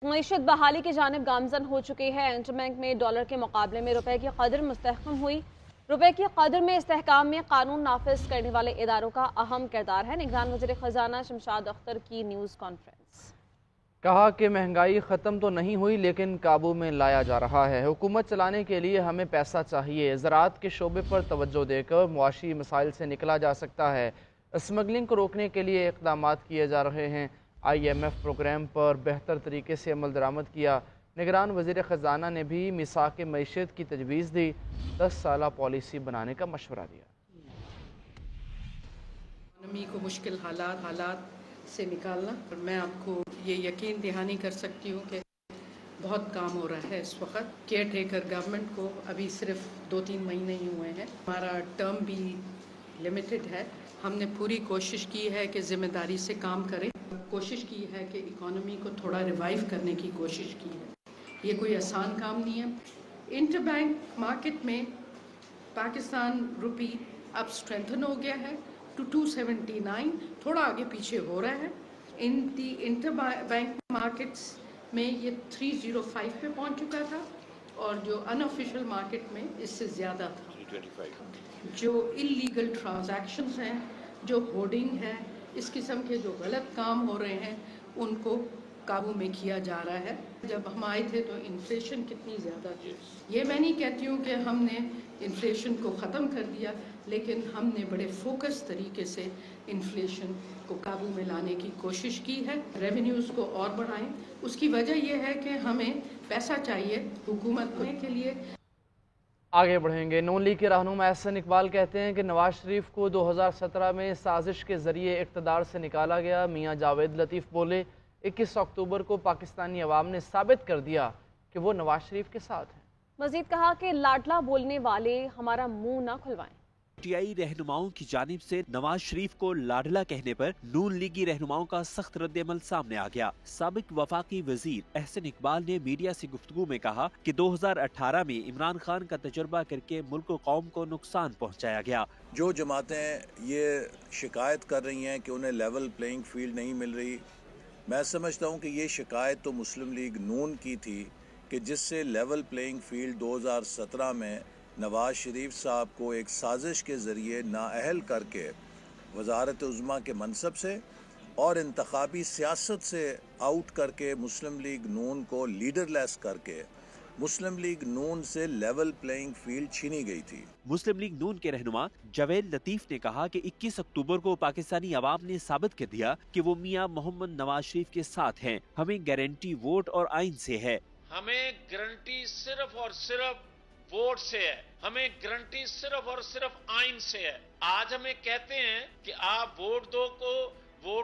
मईशत बहाली की जानिब गामजन हो चुकी है। इंटरबैंक में डॉलर के मुकाबले में रुपए की कदर मुस्तहकम हुई। रुपए की कदर में इस्तेहकाम में कानून नाफिज करने वाले इदारों का अहम किरदार है। निगरान वज़ीर ख़जाना शमशाद अख्तर की न्यूज़ कॉन्फ्रेंस। कहा कि महंगाई ख़त्म तो नहीं हुई लेकिन काबू में लाया जा रहा है। हुकूमत चलाने के लिए हमें पैसा चाहिए। ज़राअत के शोबे पर तवज्जो देकर मुआशी मसाइल से निकला जा सकता है। स्मगलिंग को रोकने के लिए इक़दाम किए जा रहे हैं। IMF प्रोग्राम पर बेहतर तरीके से अमल दरामद किया। निगरान वज़ीर ख़जाना ने भी मिसाक़ मईशत की तजवीज़ दी। 10 साला पॉलिसी बनाने का मशवरा दिया। इकोनॉमी को मुश्किल हालात से निकालना, और मैं आपको ये यकीन दहानी कर सकती हूँ कि बहुत काम हो रहा है इस वक्त। केयर टेकर गवर्नमेंट को अभी सिर्फ 2-3 महीने ही हुए हैं। हमारा टर्म भी लिमिटेड है। हमने पूरी कोशिश की है कि ज़िम्मेदारी से काम करें। कोशिश की है कि इकोनॉमी को थोड़ा रिवाइव करने की कोशिश की है। ये कोई आसान काम नहीं है। इंटरबैंक मार्केट में पाकिस्तान रुपी अब स्ट्रेंथन हो गया है टू 279, थोड़ा आगे पीछे हो रहा है। इन दी इंटर बैंक मार्केट्स में ये 305 पे पहुंच चुका था, और जो अनऑफिशियल मार्केट में इससे ज़्यादा था। 325। जो इलीगल ट्रांजैक्शंस हैं, जो होर्डिंग है, इस किस्म के जो गलत काम हो रहे हैं, उनको काबू में किया जा रहा है। जब हम आए थे तो इन्फ्लेशन कितनी ज़्यादा थी। ये मैं नहीं कहती हूँ कि हमने इन्फ्लेशन को ख़त्म कर दिया, लेकिन हमने बड़े फोकस तरीके से इन्फ्लेशन को काबू में लाने की कोशिश की है। रेवेन्यूज़ को और बढ़ाएं। उसकी वजह यह है कि हमें पैसा चाहिए हुकूमत को के लिए। आगे बढ़ेंगे। नून लीग के रहनुमा एहसन इकबाल कहते हैं कि नवाज शरीफ को 2017 में साजिश के जरिए इक़्तिदार से निकाला गया। मियाँ जावेद लतीफ़ बोले, 21 अक्टूबर को पाकिस्तानी अवाम ने साबित कर दिया कि वो नवाज शरीफ के साथ हैं। मजीद कहा कि लाडला बोलने वाले हमारा मुंह ना खुलवाएं। PTI रहनुमाओं की जानिब से नवाज शरीफ को लाडला कहने पर नून लीगी रहनुमाओं का सख्त रद्द-ए-अमल सामने आ गया। साबिक वफाकी वजीर एहसन इकबाल ने मीडिया से गुफ्तगू में कहा कि 2018 में इमरान खान का तजुर्बा करके मुल्क और कौम को नुकसान पहुँचाया गया। जो जमातें ये शिकायत कर रही हैं कि उन्हें लेवल प्लेइंग फील्ड नहीं मिल रही, मैं समझता हूँ कि ये शिकायत तो मुस्लिम लीग नून की थी कि जिससे लेवल प्लेइंग फील्ड 2017 में नवाज शरीफ साहब को एक साजिश के ज़रिए नाअहल करके वज़ारत उज़्मा के मनसब से और इंतखाबी सियासत से आउट करके मुस्लिम लीग नून को लीडरलेस करके मुस्लिम लीग नून से लेवल प्लेइंग फील्ड छीनी गई थी। मुस्लिम लीग नून के रहनुमा जावेद लतीफ ने कहा कि 21 अक्टूबर को पाकिस्तानी अवाम ने साबित कर दिया कि वो मियां मोहम्मद नवाज शरीफ के साथ हैं। हमें गारंटी वोट और आइन से है। हमें गारंटी सिर्फ और सिर्फ वोट से है। हमें गारंटी सिर्फ और सिर्फ आइन से है। आज हमें कहते हैं कि आप वोट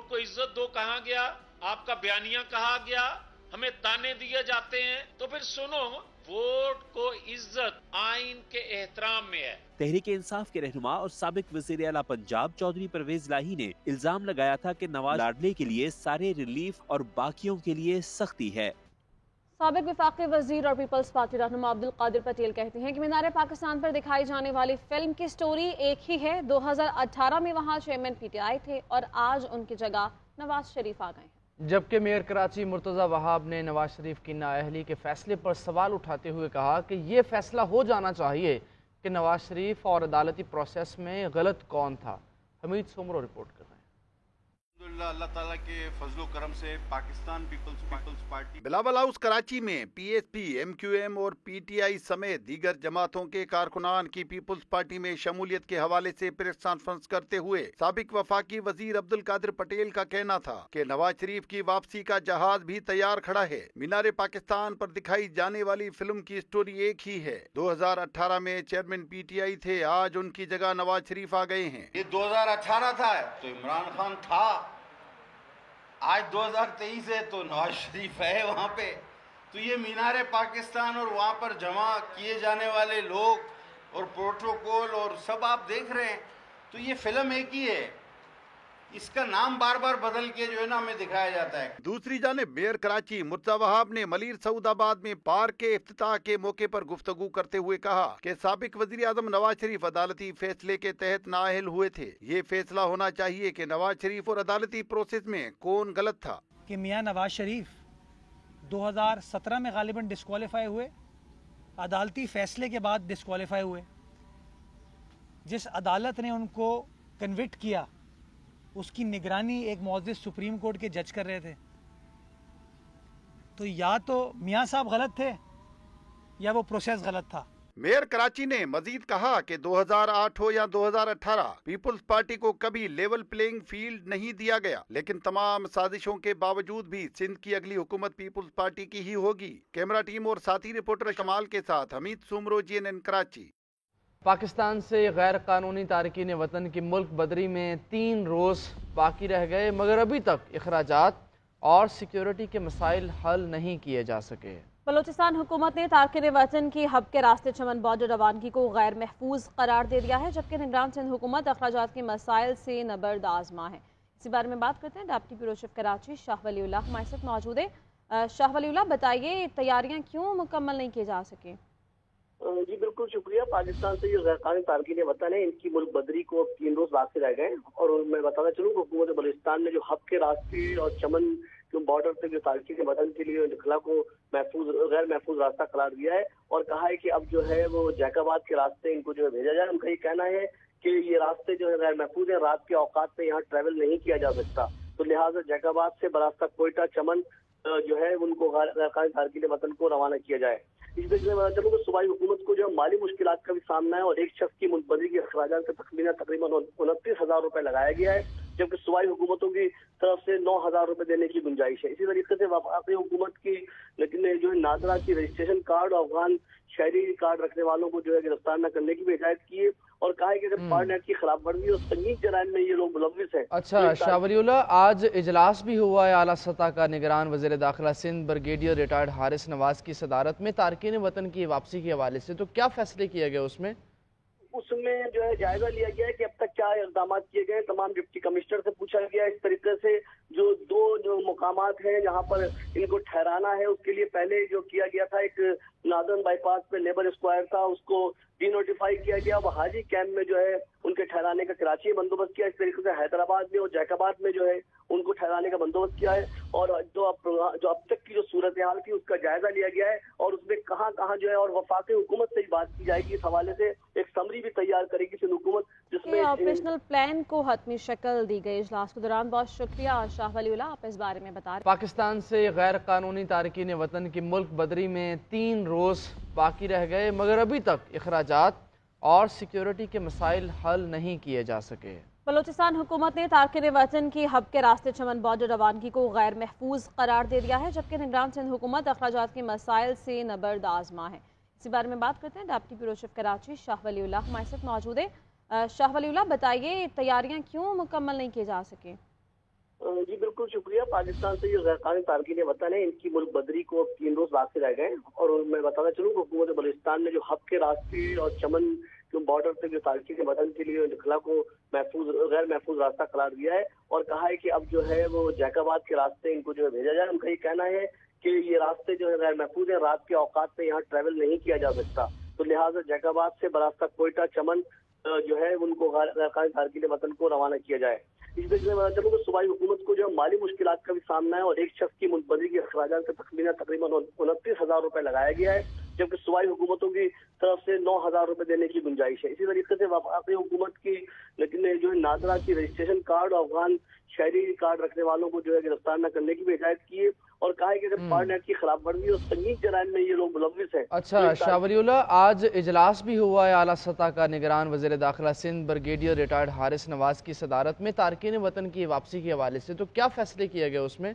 को इज्जत दो, कहा गया, आपका बयानिया कहा गया, हमें ताने दिए जाते हैं। तो फिर सुनो, वोट को इज्जत आइन के एहतराम में है। तहरीक इंसाफ के रहनुमा और साबिक वज़ीर आला पंजाब चौधरी परवेज लाही ने इल्जाम लगाया था कि नवाज लाडले के लिए सारे रिलीफ और बाकियों के लिए सख्ती है। साबिक वफाकी वजीर और पीपल्स पार्टी रहनुमा अब्दुल कादिर पटेल कहते हैं कि मीनार पाकिस्तान पर दिखाई जाने वाली फिल्म की स्टोरी एक ही है। 2018 में वहां चेयरमैन PTI थे और आज उनकी जगह नवाज शरीफ आ गए हैं। जबकि मेयर कराची मुर्तज़ा वहाब ने नवाज शरीफ की नाअहली के फैसले पर सवाल उठाते हुए कहा कि ये फैसला हो जाना चाहिए कि नवाज शरीफ और अदालती प्रोसेस में गलत कौन था। हमीद सोमरो रिपोर्ट कर रहे हैं। अल्लाह ताला के फजलो करम से Pakistan Peoples Party Bilawal House Karachi में PSP, MQM और PTI समेत दीगर जमातों के कारकुनान की पीपल्स पार्टी में शमूलियत के हवाले से प्रेस कॉन्फ्रेंस करते हुए साबिक वफाकी वजीर अब्दुल कादिर पटेल का कहना था कि नवाज शरीफ की वापसी का जहाज भी तैयार खड़ा है। मीनार पाकिस्तान पर दिखाई जाने वाली फिल्म की स्टोरी एक ही है। 2018 में चेयरमैन PTI थे, आज उनकी जगह नवाज शरीफ आ गए हैं। ये 2018 था तो इमरान खान था, आज 2023 है तो नवाज शरीफ है वहाँ पे। तो ये मीनार पाकिस्तान और वहाँ पर जमा किए जाने वाले लोग और प्रोटोकॉल और सब आप देख रहे हैं, तो ये फिल्म एक ही है। इसका नाम बार बार बदल के जो है ना हमें दिखाया जाता है। दूसरी जानिब मेयर कराची मुर्तज़ा वहाब ने मलीर सऊदाबाद में पार्क के इफ्तिताह के मौके पर गुफ्तगू करते हुए कहा कि साबिक वज़ीर आज़म नवाज शरीफ अदालती फैसले के तहत नाअहल हुए थे। ये फैसला होना चाहिए कि नवाज शरीफ और अदालती प्रोसेस में कौन गलत था। कि मियाँ नवाज शरीफ 2017 में गालिबन डिस्क्वालीफाई हुए, अदालती फैसले के बाद डिस्क्वालीफाई हुए। जिस अदालत ने उनको कन्विक्ट किया उसकी निगरानी एक मुअज़्ज़िज़ सुप्रीम कोर्ट के जज कर रहे थे। तो या तो मियां साहब गलत थे या वो प्रोसेस गलत था। मेयर कराची ने मजीद कहा कि 2008 हो या 2018 पीपुल्स पार्टी को कभी लेवल प्लेइंग फील्ड नहीं दिया गया, लेकिन तमाम साजिशों के बावजूद भी सिंध की अगली हुकूमत पीपुल्स पार्टी की ही होगी। कैमरा टीम और साथी रिपोर्टर कमाल के साथ हमीद सुमरो, GNN कराची। पाकिस्तान से गैर कानूनी तारकीन वतन की मुल्क बदरी में 3 रोज़ बाकी रह गए, मगर अभी तक अखराजात और सिक्योरिटी के मसाइल हल नहीं किए जा सके। बलूचिस्तान हुकूमत ने तारकीन वतन की हब के रास्ते चमन बॉर्डर रवानगी को गैर महफूज करार दे दिया है, जबकि निगरान सिंध हुकूमत अखराजात के मसाइल से नबर्द आजमा है। इसी बारे में बात करते हैं deputy bureau chief Karachi Shah Waliullah हमारे साथ मौजूद है। शाह वलीउल्लाह, बताइए तैयारियां क्यों मुकम्मल नहीं की जा सकी? जी बिल्कुल शुक्रिया। पाकिस्तान से जो गैर कानूनी तारकीन वतन है, इनकी मुल्क बदरी को अब 3 रोज बाकी रह गए। और मैं बताना चलूँ हुकूमत बलूचिस्तान ने जो हब के रास्ते और चमन जो बॉर्डर से जो तारकीन वतन के लिए खला को गैर महफूज रास्ता करार दिया है और कहा है कि अब जो है वो जैकाबाद के रास्ते इनको जो है भेजा जाए। उनका ये कहना है कि ये रास्ते जो है गैर महफूज है, रात के औकात में यहाँ ट्रैवल नहीं किया जा सकता, तो लिहाजा जैकाबाद से बरास्ता कोयटा चमन जो है उनको गैर कानूनी तारकीन वतन को रवाना किया जाए। इस बीच में चलूँ तो सूबाई हुकूमत को जो माली मुश्किलात का भी सामना है और एक शख्स की मुल्कबरी के अखराजात का तकरीबन 29,000 रुपए लगाया गया है, जबकि सूबाई हुकूमतों की तरफ से 9,000 रुपए देने की गुंजाइश है। इसी तरीके से वफाकी हुकूमत की लेकिन जो है नादरा की रजिस्ट्रेशन कार्ड और अफगान शहरी कार्ड रखने वालों को जो है गिरफ्तार न करने की भी हिदायत की है और कहा है कि अगर पार्टनेट की खिलाफ वर्जी और संगीन जराइम में ये लोग मुलव्विस हैं। अच्छा शाह वलीउल्लाह, आज इजलास भी हुआ है आला सतह का। निगरान वज़ीर दाखिला सिंध ब्रिगेडियर रिटायर्ड हारिस नवाज की सदारत में तारकीन वतन की वापसी के हवाले से, तो क्या फैसले किए गए उसमें? उसमें जो है जायजा लिया गया है कि अब तक क्या इक़दाम किए गए। तमाम डिप्टी कमिश्नर से पूछा गया इस तरीके से जो 2 मुकामात हैं जहाँ पर इनको ठहराना है, उसके लिए पहले जो किया गया था एक नादन बाईपास पे लेबर स्क्वायर था, उसको डिनोटिफाई किया गया। अब हाजी कैंप में जो है उनके ठहराने का कराची में बंदोबस्त किया। इस तरीके से हैदराबाद में और जैकाबाद में जो है उनको ठहराने का बंदोबस्त किया है और जो अब तक की जो सूरत हाल थी उसका जायजा लिया गया है और उसमें कहाँ कहाँ जो है और वफाकी हुकूमत से ही बात की जाएगी। इस हवाले से एक समरी भी तैयार करेगी सिंध हुकूमत, जिसमें ऑपरेशनल प्लान को हतमी शक्ल दी गई। इजलास के दौरान बहुत शुक्रिया शाह वलीउल्लाह, आप इस बारे में बता रहे। पाकिस्तान से गैर कानूनी तारकीन वतन की मुल्क बदरी में 3 रोज़ बाकी रह गए, मगर अभी तक अखराजात और सिक्योरिटी के मसाइल हल नहीं किए जा सके। बलूचिस्तान हुकूमत ने तारकीन वतन की हब के रास्ते चमन बॉर्डर रवानगी को गैर महफूज करार दे दिया है, जबकि निगरान सिंध हुकूमत अखराजात के मसाइल से नबर्द आजमा है। इसी बारे में बात करते हैं deputy bureau chief Karachi Shah Waliullah हमारे साथ मौजूद है। शाह वलीउल्लाह, बताइए तैयारियां क्यों मुकम्मल नहीं की जा सकी? जी बिल्कुल शुक्रिया। पाकिस्तान से जो गैर कानूनी तारकीन वतन है, इनकी मुल्क बदरी को अब 3 रोज बाकी रह गए। और मैं बताना चलूँ हुकूमत बलूचिस्तान ने जो हब के रास्ते और चमन जो बॉर्डर से जो तारकीन वतन के लिए खला को गैर महफूज रास्ता करार दिया है और कहा है कि अब जो है वो जैकाबाद के रास्ते इनको जो है भेजा जाए। उनका ये कहना है कि ये रास्ते जो है गैर महफूज है, रात के औकात में यहाँ ट्रैवल नहीं किया जा सकता, तो लिहाजा जैकाबाद से बरास्ता कोयटा चमन जो है उनको गैर कानूनी तारकीन वतन को रवाना किया जाए। इस बीच में चलूँ तो सूबाई हुकूमत को जो माली मुश्किलात का भी सामना है और एक शख्स की मुल्कबरी के अखराजात का तकरीबन 29,000 रुपए लगाया गया है, जबकि सूबाई हुकूमतों की तरफ से 9,000 रुपए देने की गुंजाइश है। इसी तरीके से वफाकी हुकूमत की लेकिन जो है नादरा की रजिस्ट्रेशन कार्ड और अफगान शहरी कार्ड रखने वालों को जो है गिरफ्तार न करने की भी हिदायत की है और कहा है कि अगर पार्टनेट की खिलाफ वर्जी और संगीन जराइम में ये लोग मुलव्विस हैं। अच्छा शाह वलीउल्लाह, आज इजलास भी हुआ है आला सतह का। निगरान वज़ीर दाखिला सिंध ब्रिगेडियर रिटायर्ड हारिस नवाज की सदारत में तारकीन वतन की वापसी के हवाले से, तो क्या फैसले किए गए उसमें?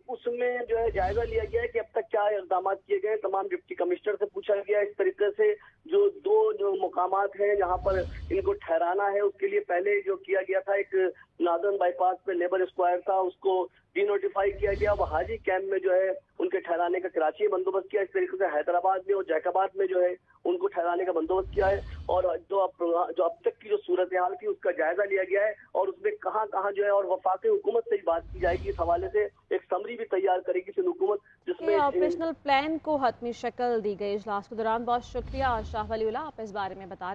उसमें जो है जायजा लिया गया है कि अब तक क्या इक़दाम किए गए। तमाम डिप्टी कमिश्नर से पूछा गया इस तरीके से जो 2 मुकामात हैं जहाँ पर इनको ठहराना है, उसके लिए पहले जो किया गया था एक नादन बाईपास पे लेबर स्क्वायर था, उसको डिनोटिफाई किया गया। अब हाजी कैंप में जो है उनके ठहराने का कराची में बंदोबस्त किया। इस तरीके से हैदराबाद में और जैकाबाद में जो है उनको ठहराने का बंदोबस्त किया है और जो अब तक की जो सूरत हाल थी उसका जायजा लिया गया है और उसमें कहाँ कहाँ जो है और वफाकी हुकूमत से ही बात की जाएगी। इस हवाले से एक समरी भी तैयार करेगी सिंध हुकूमत, जिसमें ऑपरेशनल प्लान को हतमी शक्ल दी गई। इजलास के दौरान बहुत शुक्रिया शाह वलीउल्लाह, आप इस बारे में बता